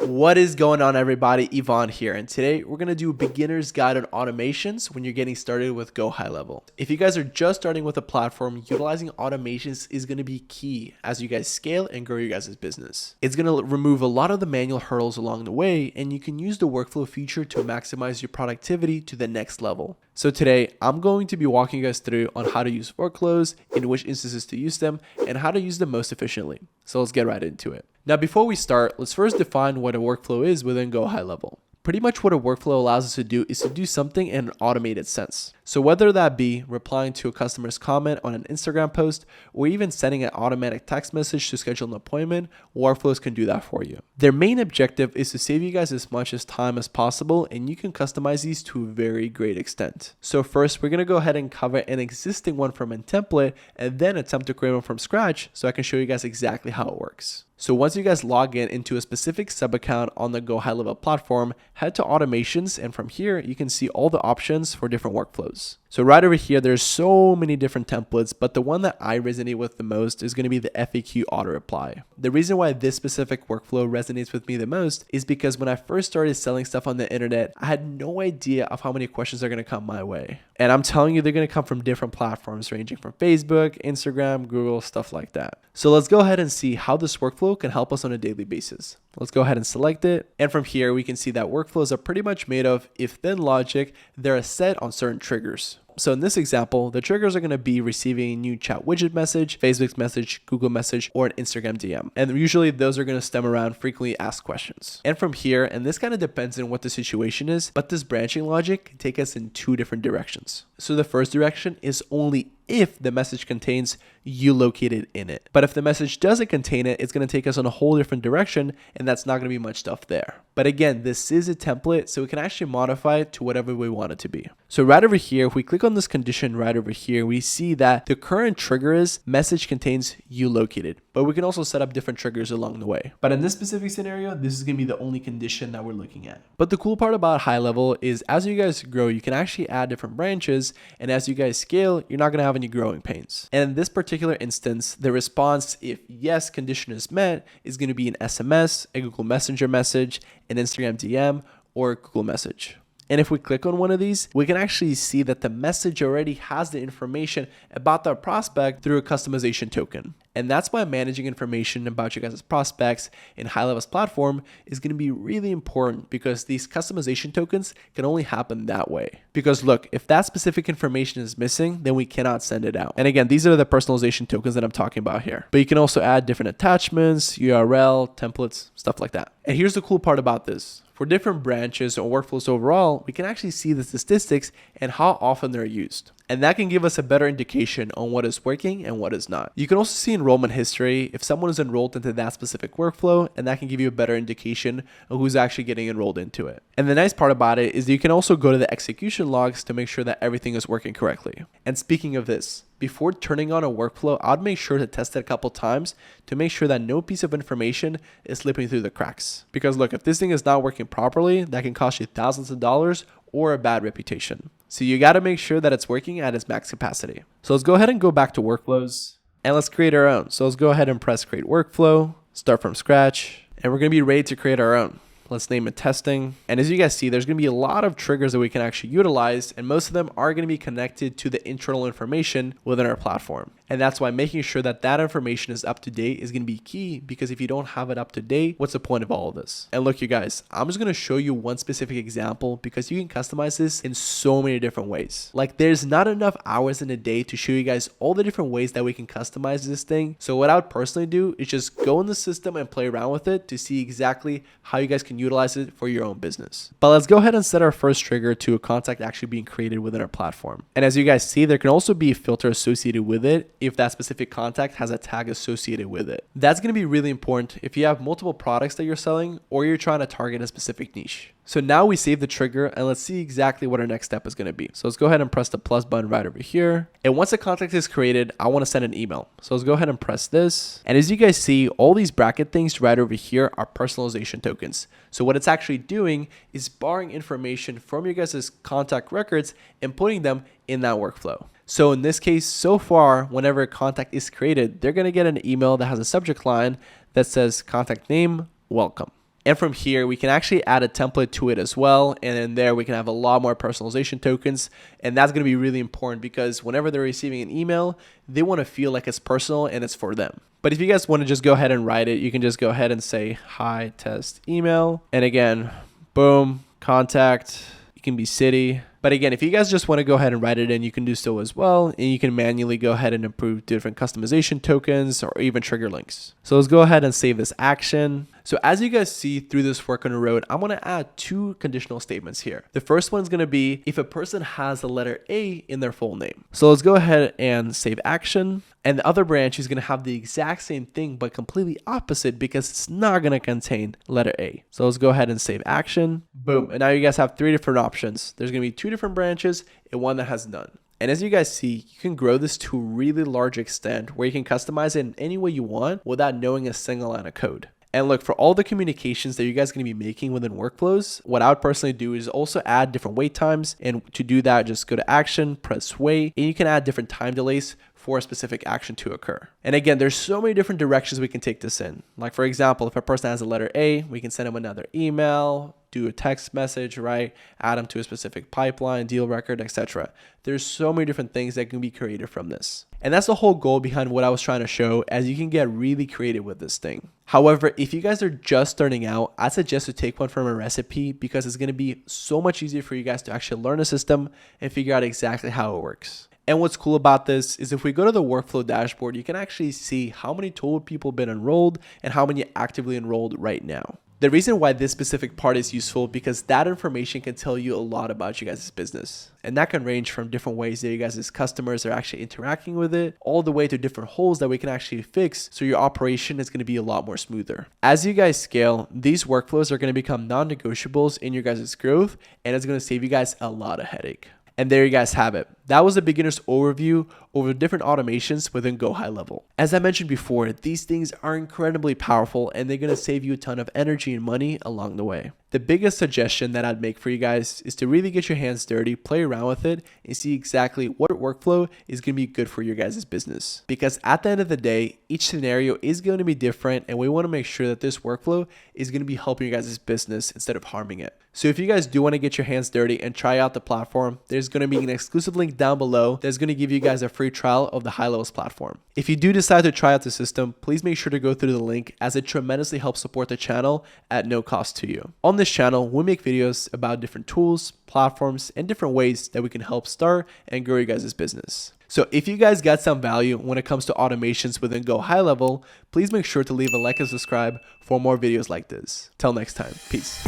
What is going on, everybody? Yvonne here, and today we're going to do a beginner's guide on automations when you're getting started with GoHighLevel. If you guys are just starting with a platform, utilizing automations is going to be key as you guys scale and grow your guys' business. It's going to remove a lot of the manual hurdles along the way, and you can use the workflow feature to maximize your productivity to the next level. So today, I'm going to be walking you guys through on how to use workflows, in which instances to use them, and how to use them most efficiently. So let's get right into it. Now, before we start, let's first define what a workflow is within GoHighLevel. Pretty much what a workflow allows us to do is to do something in an automated sense. So whether that be replying to a customer's comment on an Instagram post, or even sending an automatic text message to schedule an appointment, workflows can do that for you. Their main objective is to save you guys as much time as possible, and you can customize these to a very great extent. So first, we're gonna go ahead and cover an existing one from a template, and then attempt to create one from scratch so I can show you guys exactly how it works. So once you guys log in into a specific sub account on the GoHighLevel platform, head to automations, and from here you can see all the options for different workflows. So right over here, there's so many different templates, but the one that I resonate with the most is going to be the FAQ auto reply. The reason why this specific workflow resonates with me the most is because when I first started selling stuff on the internet, I had no idea of how many questions are going to come my way. And I'm telling you, they're going to come from different platforms ranging from Facebook, Instagram, Google, stuff like that. So let's go ahead and see how this workflow can help us on a daily basis. Let's go ahead and select it. And from here, we can see that workflows are pretty much made of if-then logic. They're set on certain triggers. So in this example, the triggers are going to be receiving a new chat widget message, Facebook message, Google message, or an Instagram DM. And usually those are going to stem around frequently asked questions. And from here, and this kind of depends on what the situation is, but this branching logic can take us in two different directions. So the first direction is only if the message contains you located in it. But if the message doesn't contain it, it's going to take us in a whole different direction, and that's not going to be much stuff there. But again, this is a template, so we can actually modify it to whatever we want it to be. So right over here, if we click on this condition right over here, we see that the current trigger is message contains you located, but we can also set up different triggers along the way. But in this specific scenario, this is going to be the only condition that we're looking at. But the cool part about HighLevel is as you guys grow, you can actually add different branches, and as you guys scale, you're not going to have any growing pains. And in this particular instance, the response, if yes condition is met, is going to be an SMS, a Google Messenger message, an Instagram DM, or a Google message. And if we click on one of these, we can actually see that the message already has the information about the prospect through a customization token. And that's why managing information about your guys' prospects in HighLevel's platform is going to be really important, because these customization tokens can only happen that way. Because look, if that specific information is missing, then we cannot send it out. And again, these are the personalization tokens that I'm talking about here. But you can also add different attachments, URL, templates, stuff like that. And here's the cool part about this. For different branches or workflows overall, we can actually see the statistics and how often they're used. And that can give us a better indication on what is working and what is not. You can also see enrollment history if someone is enrolled into that specific workflow, and that can give you a better indication of who's actually getting enrolled into it. And the nice part about it is that you can also go to the execution logs to make sure that everything is working correctly. And speaking of this, before turning on a workflow, I'd make sure to test it a couple times to make sure that no piece of information is slipping through the cracks. Because look, if this thing is not working properly, that can cost you thousands of dollars or a bad reputation. So you got to make sure that it's working at its max capacity. So let's go ahead and go back to workflows, and let's create our own. So let's go ahead and press create workflow, start from scratch, and we're going to be ready to create our own. Let's name it testing. And as you guys see, there's going to be a lot of triggers that we can actually utilize, and most of them are going to be connected to the internal information within our platform. And that's why making sure that that information is up to date is going to be key, because if you don't have it up to date, what's the point of all of this? And look, you guys, I'm just going to show you one specific example, because you can customize this in so many different ways. Like, there's not enough hours in a day to show you guys all the different ways that we can customize this thing. So what I would personally do is just go in the system and play around with it to see exactly how you guys can utilize it for your own business. But let's go ahead and set our first trigger to a contact actually being created within our platform. And as you guys see, there can also be a filter associated with it if that specific contact has a tag associated with it. That's going to be really important if you have multiple products that you're selling or you're trying to target a specific niche. So now we save the trigger, and let's see exactly what our next step is going to be. So let's go ahead and press the plus button right over here. And once a contact is created, I want to send an email. So let's go ahead and press this. And as you guys see, all these bracket things right over here are personalization tokens. So what it's actually doing is borrowing information from your guys' contact records and putting them in that workflow. So in this case, so far, whenever a contact is created, they're going to get an email that has a subject line that says contact name, welcome. And from here, we can actually add a template to it as well. And in there, we can have a lot more personalization tokens. And that's going to be really important because whenever they're receiving an email, they want to feel like it's personal and it's for them. But if you guys want to just go ahead and write it, you can just go ahead and say, hi, test email. And again, boom, contact. It can be city. But again, if you guys just want to go ahead and write it in, you can do so as well. And you can manually go ahead and improve different customization tokens or even trigger links. So let's go ahead and save this action. So as you guys see through this work on the road, I'm going to add 2 conditional statements here. The first one is going to be if a person has the letter A in their full name. So let's go ahead and save action. And the other branch is going to have the exact same thing, but completely opposite because it's not going to contain letter A. So let's go ahead and save action. Boom. And now you guys have 3 different options. There's going to be 2 different branches and one that has none. And as you guys see, you can grow this to a really large extent where you can customize it in any way you want without knowing a single line of code. And look, for all the communications that you guys are going to be making within workflows, what I would personally do is also add different wait times. And to do that, just go to action, press wait, and you can add different time delays for a specific action to occur. And again, there's so many different directions we can take this in. Like for example, if a person has a letter A, we can send them another email, do a text message, right? Add them to a specific pipeline, deal record, etc. There's so many different things that can be created from this. And that's the whole goal behind what I was trying to show, as you can get really creative with this thing. However, if you guys are just starting out, I suggest to take one from a recipe because it's going to be so much easier for you guys to actually learn a system and figure out exactly how it works. And what's cool about this is if we go to the workflow dashboard, you can actually see how many total people have been enrolled and how many actively enrolled right now. The reason why this specific part is useful because that information can tell you a lot about you guys' business. And that can range from different ways that you guys' customers are actually interacting with it, all the way to different holes that we can actually fix so your operation is going to be a lot more smoother. As you guys scale, these workflows are going to become non-negotiables in your guys' growth, and it's going to save you guys a lot of headache. And there you guys have it. That was a beginner's overview over different automations within GoHighLevel. As I mentioned before, these things are incredibly powerful and they're going to save you a ton of energy and money along the way. The biggest suggestion that I'd make for you guys is to really get your hands dirty, play around with it, and see exactly what workflow is going to be good for your guys' business. Because at the end of the day, each scenario is going to be different and we want to make sure that this workflow is going to be helping your guys' business instead of harming it. So if you guys do want to get your hands dirty and try out the platform, there's going to be an exclusive link down below that's going to give you guys a free trial of the GoHighLevel platform. If you do decide to try out the system, please make sure to go through the link as it tremendously helps support the channel at no cost to you. On this channel, we make videos about different tools, platforms, and different ways that we can help start and grow your guys' business. So if you guys got some value when it comes to automations within GoHighLevel, please make sure to leave a like and subscribe for more videos like this. Till next time, peace.